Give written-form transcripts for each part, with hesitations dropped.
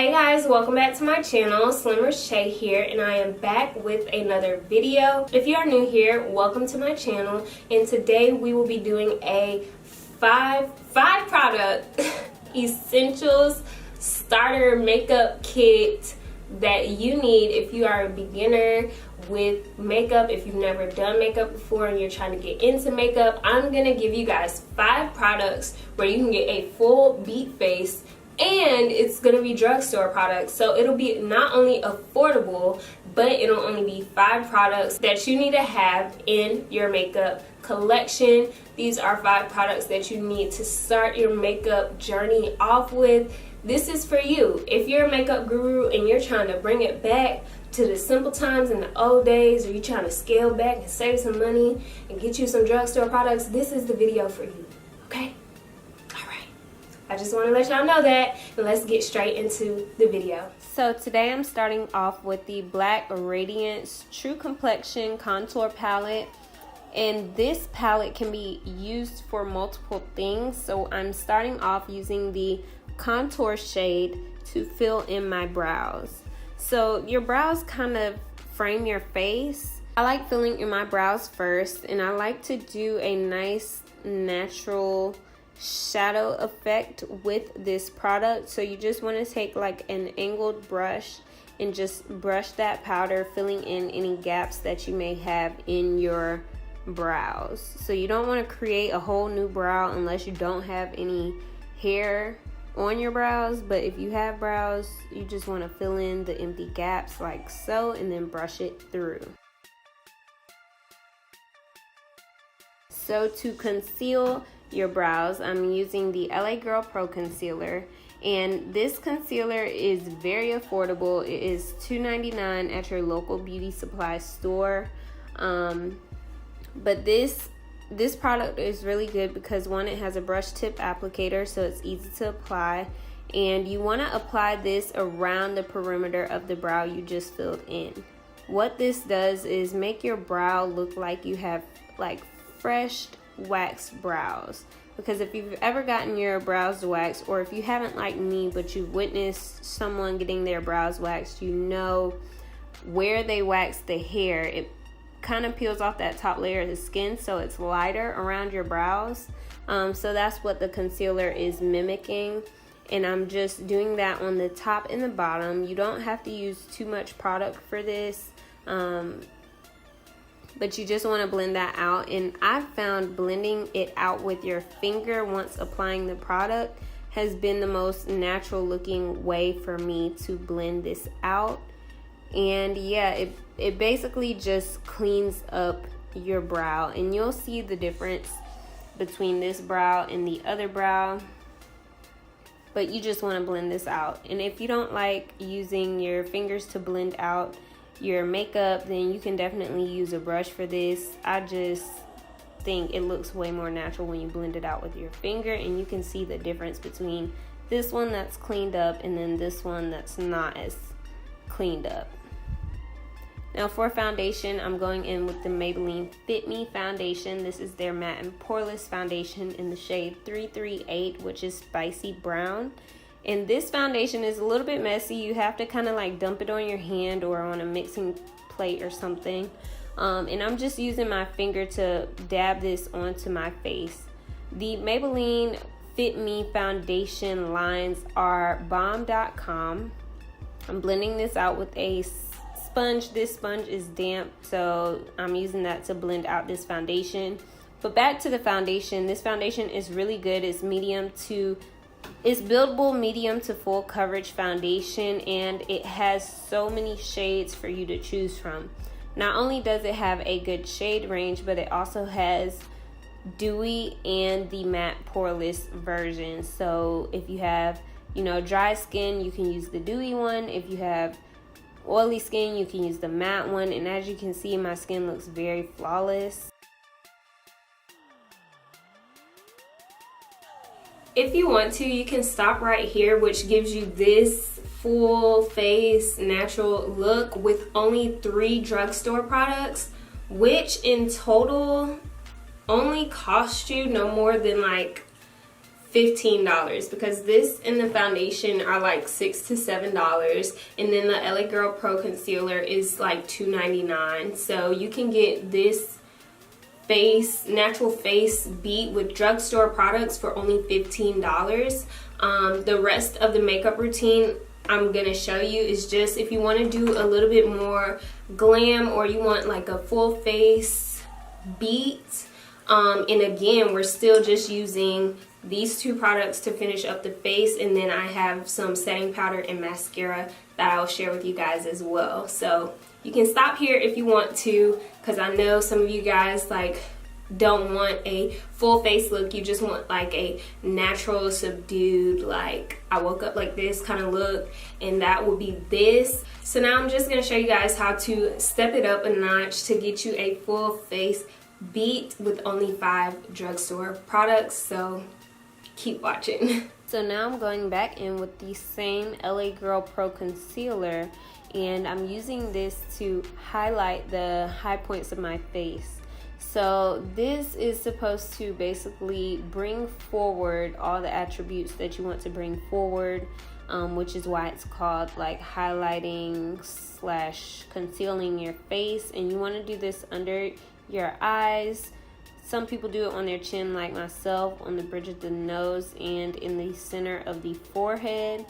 Hey guys, welcome back to my channel. Slimmer Shay here, and I am back with another video. If you are new here, welcome to my channel, and today we will be doing a five product essentials starter makeup kit that you need if you are a beginner with makeup. If you've never done makeup before and you're trying to get into makeup, I'm gonna give you guys 5 products where you can get a full beat face, and it's gonna be drugstore products, so it'll be not only affordable, but it'll only be 5 products that you need to have in your makeup collection. These are 5 products that you need to start your makeup journey off with. This is for you. If you're a makeup guru and you're trying to bring it back to the simple times in the old days, or you're trying to scale back and save some money and get you some drugstore products, this is the video for you, okay? I just want to let y'all know that, and let's get straight into the video. So today I'm starting off with the Black Radiance True Complexion Contour Palette, and this palette can be used for multiple things. So I'm starting off using the contour shade to fill in my brows. So your brows kind of frame your face. I like filling in my brows first, and I like to do a nice natural shadow effect with this product. So you just want to take like an angled brush and just brush that powder, filling in any gaps that you may have in your brows. So you don't want to create a whole new brow unless you don't have any hair on your brows, but if you have brows, you just want to fill in the empty gaps like so, and then brush it through. So to conceal your brows, I'm using the LA Girl Pro Concealer, and this concealer is very affordable. It is $2.99 at your local beauty supply store. But this product is really good because, one, it has a brush tip applicator, so it's easy to apply, and you want to apply this around the perimeter of the brow you just filled in. What this does is make your brow look like you have like fresh waxed brows, because if you've ever gotten your brows waxed, or if you haven't like me but you've witnessed someone getting their brows waxed, you know where they wax the hair, it kind of peels off that top layer of the skin, so it's lighter around your brows. So that's what the concealer is mimicking, and I'm just doing that on the top and the bottom. You don't have to use too much product for this, but you just want to blend that out. And I've found blending it out with your finger once applying the product has been the most natural looking way for me to blend this out. And yeah, it basically just cleans up your brow, and you'll see the difference between this brow and the other brow, but you just want to blend this out. And if you don't like using your fingers to blend out your makeup, then you can definitely use a brush for this. I just think it looks way more natural when you blend it out with your finger, and you can see the difference between this one that's cleaned up and then this one that's not as cleaned up. Now for foundation, I'm going in with the Maybelline Fit Me foundation. This is their matte and poreless foundation in the shade 338, which is spicy brown. And this foundation is a little bit messy. You have to kind of like dump it on your hand or on a mixing plate or something. And I'm just using my finger to dab this onto my face. The Maybelline Fit Me foundation lines are bomb.com. I'm blending this out with a sponge. This sponge is damp, so I'm using that to blend out this foundation. But back to the foundation. This foundation is really good. It's buildable medium to full coverage foundation, and it has so many shades for you to choose from. Not only does it have a good shade range, but it also has dewy and the matte poreless version. So if you have, dry skin, you can use the dewy one. If you have oily skin, you can use the matte one. And as you can see, my skin looks very flawless. If you want to, you can stop right here, which gives you this full face natural look with only 3 drugstore products, which in total only cost you no more than like $15, because this and the foundation are like $6 to $7, and then the LA Girl Pro Concealer is like $2.99. So you can get this natural face beat with drugstore products for only $15. The rest of the makeup routine I'm gonna show you is just if you want to do a little bit more glam, or you want like a full face beat. And again, we're still just using these two products to finish up the face, and then I have some setting powder and mascara that I'll share with you guys as well. So you can stop here if you want to, because I know some of you guys like don't want a full face look. You just want like a natural, subdued, like I woke up like this kind of look, and that will be this. So now I'm just going to show you guys how to step it up a notch to get you a full face beat with only 5 drugstore products. So keep watching. So now I'm going back in with the same LA Girl Pro Concealer, and I'm using this to highlight the high points of my face. So this is supposed to basically bring forward all the attributes that you want to bring forward, which is why it's called like highlighting / concealing your face. And you want to do this under your eyes. Some people do it on their chin like myself, on the bridge of the nose, and in the center of the forehead.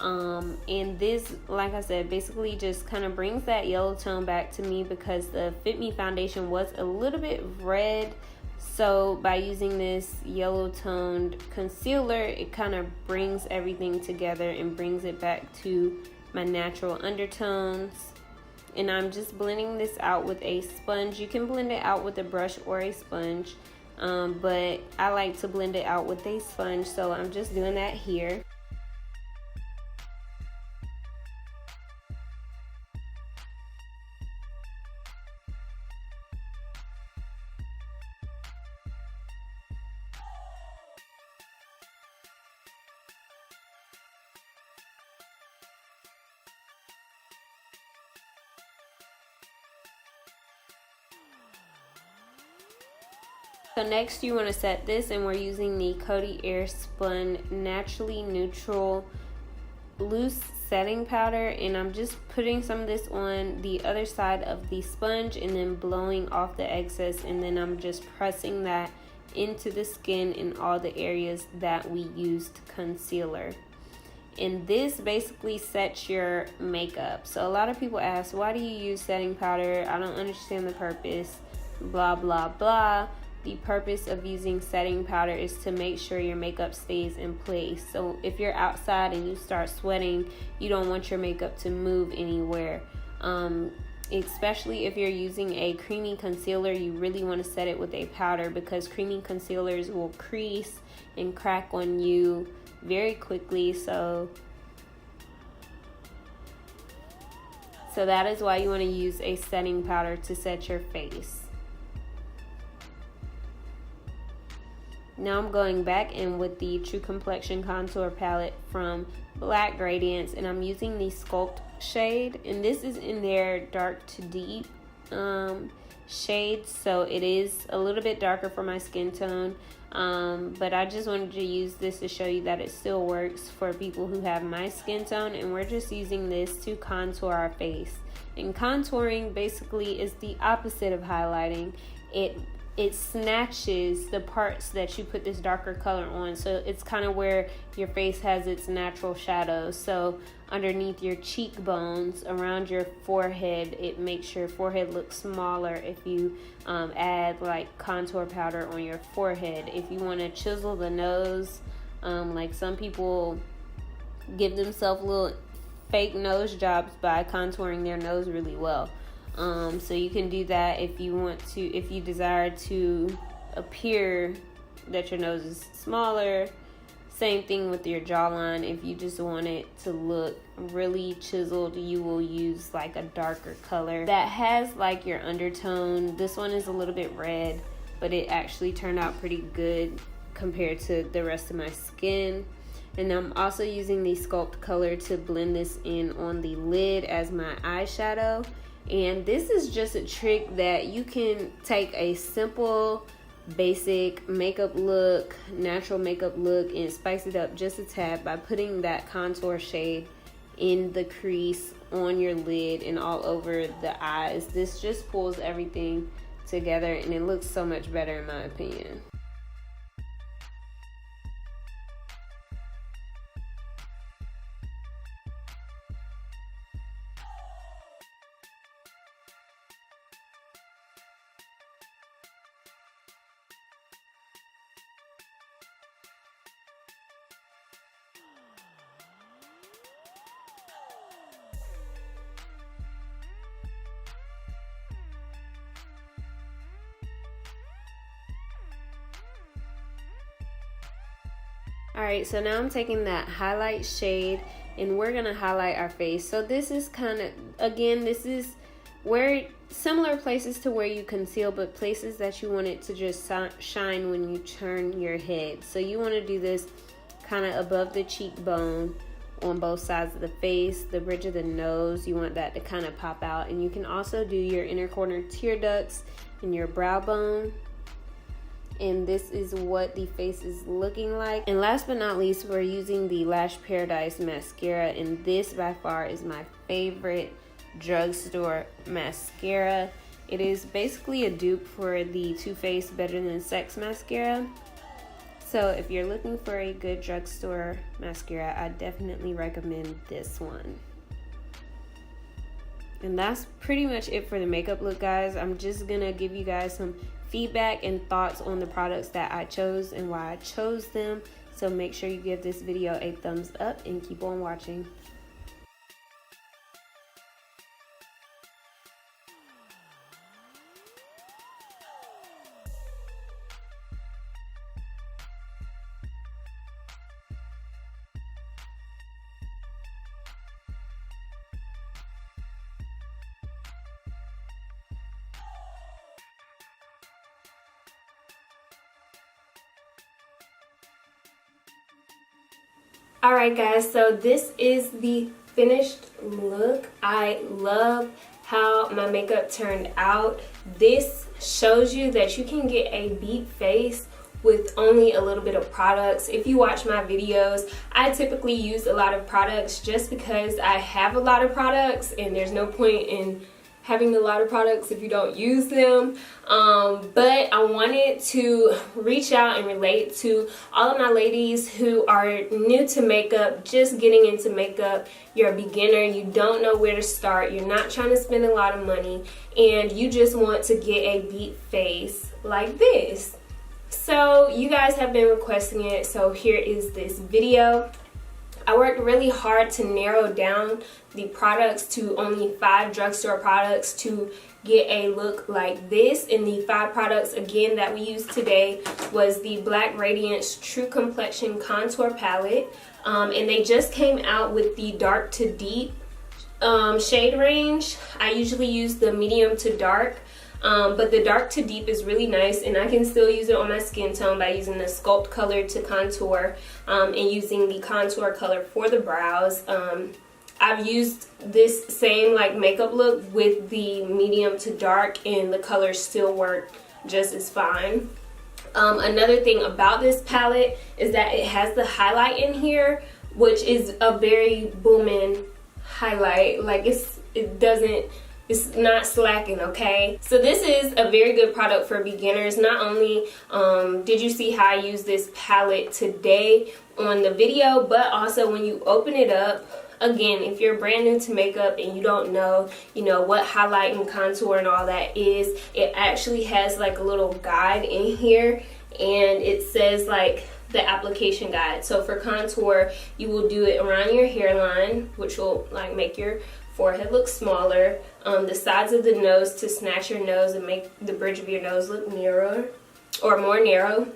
And this, like I said, basically just kind of brings that yellow tone back to me, because the Fit Me foundation was a little bit red. So by using this yellow toned concealer, it kind of brings everything together and brings it back to my natural undertones. And I'm just blending this out with a sponge. You can blend it out with a brush or a sponge, but I like to blend it out with a sponge, so I'm just doing that here. So next you want to set this, and we're using the Coty Airspun Naturally Neutral Loose Setting Powder, and I'm just putting some of this on the other side of the sponge and then blowing off the excess, and then I'm just pressing that into the skin in all the areas that we used concealer. And this basically sets your makeup. So a lot of people ask, why do you use setting powder? I don't understand the purpose, blah blah blah. The purpose of using setting powder is to make sure your makeup stays in place. So if you're outside and you start sweating, you don't want your makeup to move anywhere. Especially if you're using a creamy concealer, you really want to set it with a powder, because creamy concealers will crease and crack on you very quickly. So that is why you want to use a setting powder to set your face. Now I'm going back in with the True Complexion Contour Palette from Black Gradients, and I'm using the Sculpt shade, and this is in their dark to deep shades, so it is a little bit darker for my skin tone, but I just wanted to use this to show you that it still works for people who have my skin tone. And we're just using this to contour our face, and contouring basically is the opposite of highlighting. It snatches the parts that you put this darker color on, so it's kind of where your face has its natural shadows. So underneath your cheekbones, around your forehead, it makes your forehead look smaller if you add like contour powder on your forehead. If you want to chisel the nose, like some people give themselves little fake nose jobs by contouring their nose really well. So you can do that if you desire to appear that your nose is smaller. Same thing with your jawline. If you just want it to look really chiseled, you will use like a darker color that has like your undertone. This one is a little bit red, but it actually turned out pretty good compared to the rest of my skin. And I'm also using the Sculpt color to blend this in on the lid as my eyeshadow. And this is just a trick that you can take a simple basic makeup look, natural makeup look, and spice it up just a tad by putting that contour shade in the crease, on your lid, and all over the eyes. This just pulls everything together and it looks so much better in my opinion. Alright, so now I'm taking that highlight shade and we're going to highlight our face. So this is kind of, again, this is where similar places to where you conceal, but places that you want it to just shine when you turn your head. So you want to do this kind of above the cheekbone on both sides of the face, the bridge of the nose. You want that to kind of pop out. And you can also do your inner corner tear ducts and your brow bone. And this is what the face is looking like. And last but not least, we're using the Lash Paradise mascara, and this by far is my favorite drugstore mascara. It is basically a dupe for the Too Faced Better Than Sex mascara. So if you're looking for a good drugstore mascara, I definitely recommend this one. And that's pretty much it for the makeup look, guys. I'm just gonna give you guys some feedback and thoughts on the products that I chose and why I chose them. So make sure you give this video a thumbs up and keep on watching. Alright guys, so this is the finished look. I love how my makeup turned out. This shows you that you can get a beat face with only a little bit of products. If you watch my videos, I typically use a lot of products just because I have a lot of products and there's no point in having a lot of products if you don't use them. But I wanted to reach out and relate to all of my ladies who are new to makeup, just getting into makeup. You're a beginner, you don't know where to start, you're not trying to spend a lot of money, and you just want to get a beat face like this. So you guys have been requesting it, so here is this video. I worked really hard to narrow down the products to only 5 drugstore products to get a look like this. And the 5 products again that we used today was the Black Radiance True Complexion Contour Palette. And they just came out with the dark to deep shade range. I usually use the medium to dark. But the dark to deep is really nice, and I can still use it on my skin tone by using the Sculpt color to contour and using the contour color for the brows. I've used this same like makeup look with the medium to dark, and the colors still work just as fine. Another thing about this palette is that it has the highlight in here, which is a very booming highlight. Like it's not slacking, okay? So this is a very good product for beginners. Not only did you see how I use this palette today on the video, but also when you open it up, again, if you're brand new to makeup and you don't know, what highlight and contour and all that is, it actually has like a little guide in here, and it says like the application guide. So for contour, you will do it around your hairline, which will like make your forehead look smaller, the sides of the nose to snatch your nose and make the bridge of your nose look narrower or more narrow,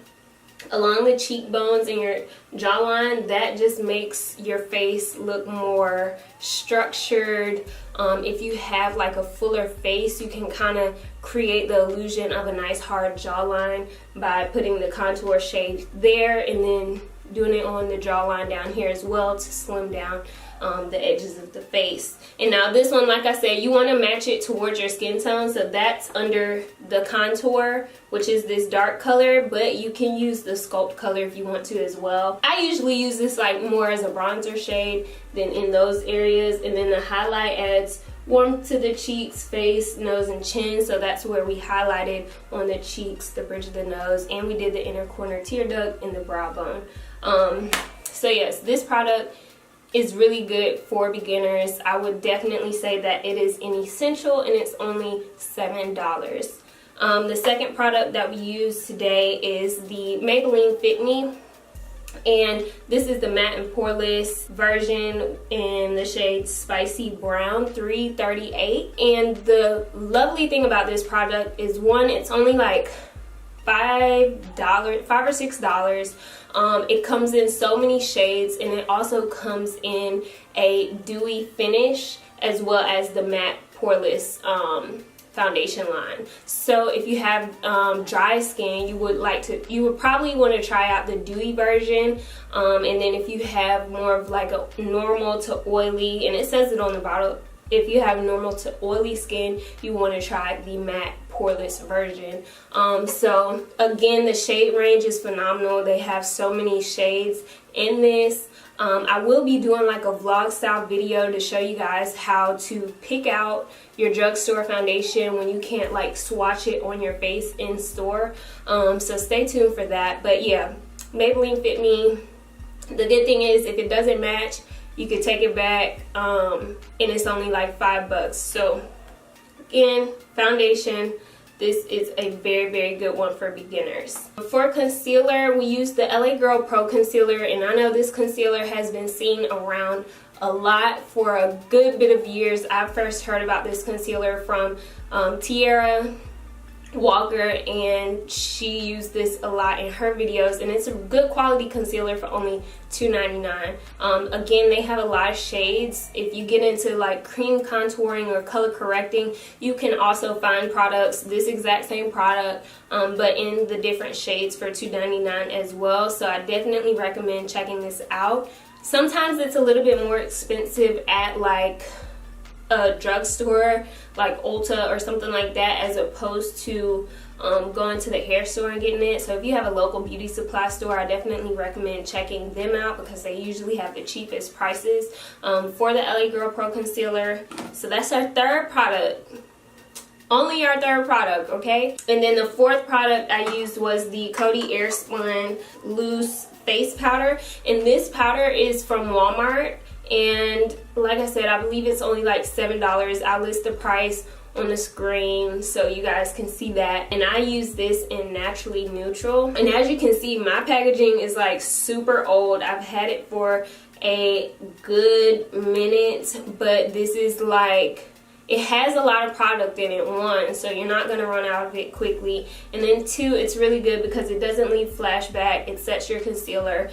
along the cheekbones and your jawline. That just makes your face look more structured. If you have like a fuller face, you can kind of create the illusion of a nice hard jawline by putting the contour shade there and then doing it on the jawline down here as well to slim down the edges of the face. And now this one, like I said, you want to match it towards your skin tone, so that's under the contour, which is this dark color, but you can use the sculpt color if you want to as well. I usually use this like more as a bronzer shade than in those areas, and then the highlight adds warmth to the cheeks, face, nose, and chin, so that's where we highlighted on the cheeks, the bridge of the nose, and we did the inner corner tear duct and the brow bone. So yes, this product is really good for beginners. I would definitely say that it is an essential, and it's only $7. The second product that we use today is the Maybelline Fit Me, and this is the matte and poreless version in the shade Spicy Brown 338. And the lovely thing about this product is, one, it's only like $5 or $6. It comes in so many shades, and it also comes in a dewy finish as well as the matte poreless foundation line. So if you have dry skin, you would probably want to try out the dewy version, and then if you have more of like a normal to oily, and it says it on the bottle, if you have normal to oily skin, you want to try the matte poreless version. So again, the shade range is phenomenal. They have so many shades in this. I will be doing like a vlog style video to show you guys how to pick out your drugstore foundation when you can't like swatch it on your face in store. So stay tuned for that. But yeah, Maybelline Fit Me. The good thing is, if it doesn't match, you can take it back, and it's only like $5. So again, foundation, this is a very, very good one for beginners. For concealer, we use the LA Girl Pro Concealer, and I know this concealer has been seen around a lot for a good bit of years. I first heard about this concealer from Tiara Walker, and she used this a lot in her videos, and it's a good quality concealer for only $2.99. Again, they have a lot of shades. If you get into like cream contouring or color correcting, you can also find products, this exact same product, but in the different shades for $2.99 as well. So I definitely recommend checking this out. Sometimes it's a little bit more expensive at like a drugstore like Ulta or something like that, as opposed to going to the hair store and getting it. So if you have a local beauty supply store, I definitely recommend checking them out because they usually have the cheapest prices for the LA Girl Pro Concealer. So that's our third product. Only our third product, okay? And then the fourth product I used was the Coty Airspun Loose Face Powder, and this powder is from Walmart. And like I said, I believe it's only like $7. I'll list the price on the screen so you guys can see that. And I use this in Naturally Neutral. And as you can see, my packaging is like super old. I've had it for a good minute, but this is like, it has a lot of product in it, one, so you're not going to run out of it quickly, and then two, it's really good because it doesn't leave flashback. It sets your concealer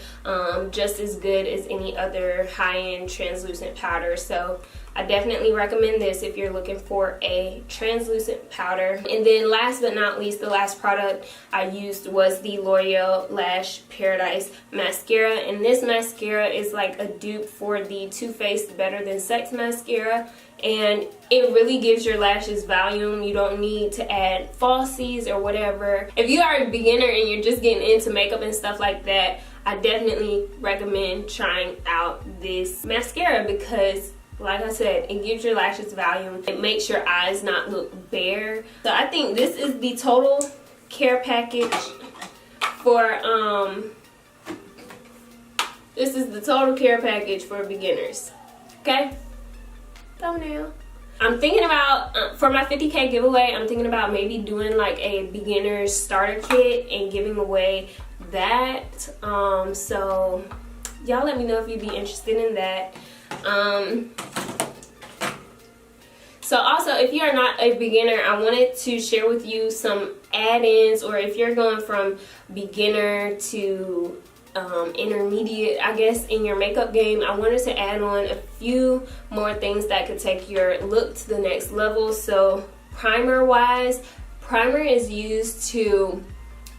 just as good as any other high-end translucent powder. So I definitely recommend this if you're looking for a translucent powder. And then last but not least, the last product I used was the L'Oreal Lash Paradise Mascara, and this mascara is like a dupe for the Too Faced Better Than Sex mascara, and it really gives your lashes volume. You don't need to add falsies or whatever. If you are a beginner and you're just getting into makeup and stuff like that, I definitely recommend trying out this mascara because, like I said, it gives your lashes volume. It makes your eyes not look bare. So I think this is the total care package for this is the total care package for beginners. Okay? Thumbnail. I'm thinking about, for my 50K giveaway, I'm thinking about maybe doing like a beginner's starter kit and giving away that. So y'all let me know if you'd be interested in that. So also, if you are not a beginner, I wanted to share with you some add-ins, or if you're going from beginner to intermediate, I guess, in your makeup game, I wanted to add on a few more things that could take your look to the next level. So primer wise, primer is used to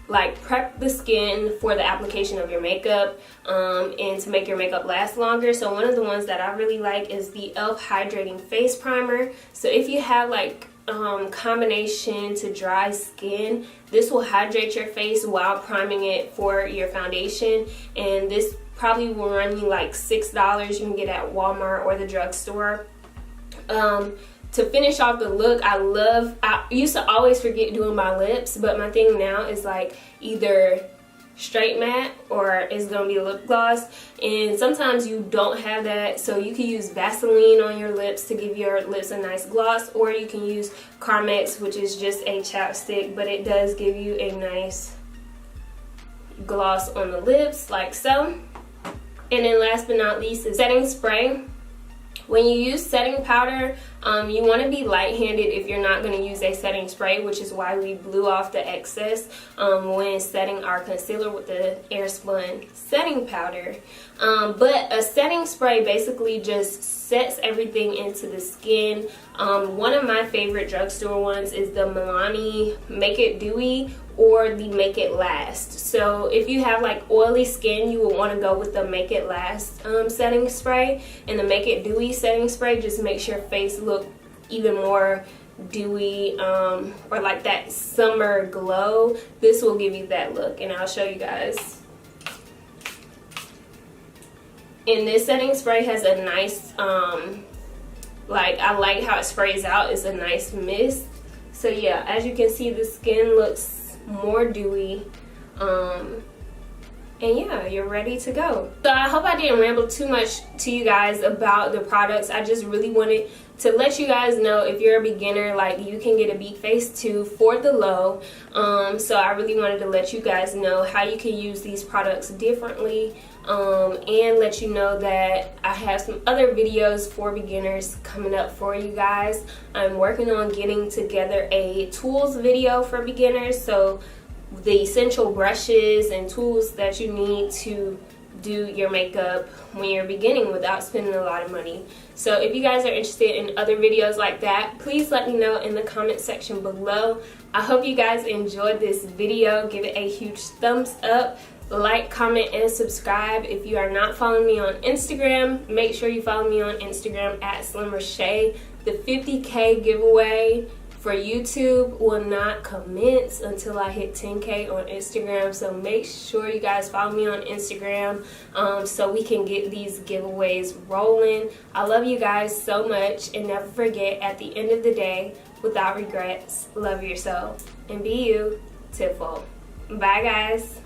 like prep the skin for the application of your makeup, and to make your makeup last longer. So one of the ones that I really like is the e.l.f. Hydrating Face Primer. So if you have like combination to dry skin, this will hydrate your face while priming it for your foundation, and this probably will run you like $6. You can get it at Walmart or the drugstore. To finish off the look, I used to always forget doing my lips, but my thing now is like either straight matte or it's gonna be a lip gloss, and sometimes you don't have that, so you can use Vaseline on your lips to give your lips a nice gloss, or you can use Carmex, which is just a chapstick, but it does give you a nice gloss on the lips like so. And then last but not least is setting spray. When you use setting powder, you want to be light-handed if you're not going to use a setting spray, which is why we blew off the excess when setting our concealer with the air-spun setting powder. But a setting spray basically just sets everything into the skin. One of my favorite drugstore ones is the Milani Make It Dewy or the Make It Last. So if you have like oily skin, you will want to go with the Make It Last setting spray, and the Make It Dewy setting spray just makes your face look even more dewy, or like that summer glow. This will give you that look, and I'll show you guys. And this setting spray has a nice like, I like how it sprays out. It's a nice mist. So yeah, as you can see, the skin looks more dewy, and yeah, you're ready to go. So I hope I didn't ramble too much to you guys about the products. I just really wanted to let you guys know, if you're a beginner, like, you can get a beat face too for the low. So I really wanted to let you guys know how you can use these products differently, and let you know that I have some other videos for beginners coming up for you guys. I'm working on getting together a tools video for beginners, so the essential brushes and tools that you need to do your makeup when you're beginning without spending a lot of money. So if you guys are interested in other videos like that, please let me know in the comment section below. I hope you guys enjoyed this video. Give it a huge thumbs up, like, comment, and subscribe. If you are not following me on Instagram, make sure you follow me on Instagram at SlimmerShay. The 50K giveaway for YouTube will not commence until I hit 10K on Instagram, so make sure you guys follow me on Instagram, so we can get these giveaways rolling. I love you guys so much, and never forget, at the end of the day, without regrets, love yourself and be you, Tiful. Bye guys.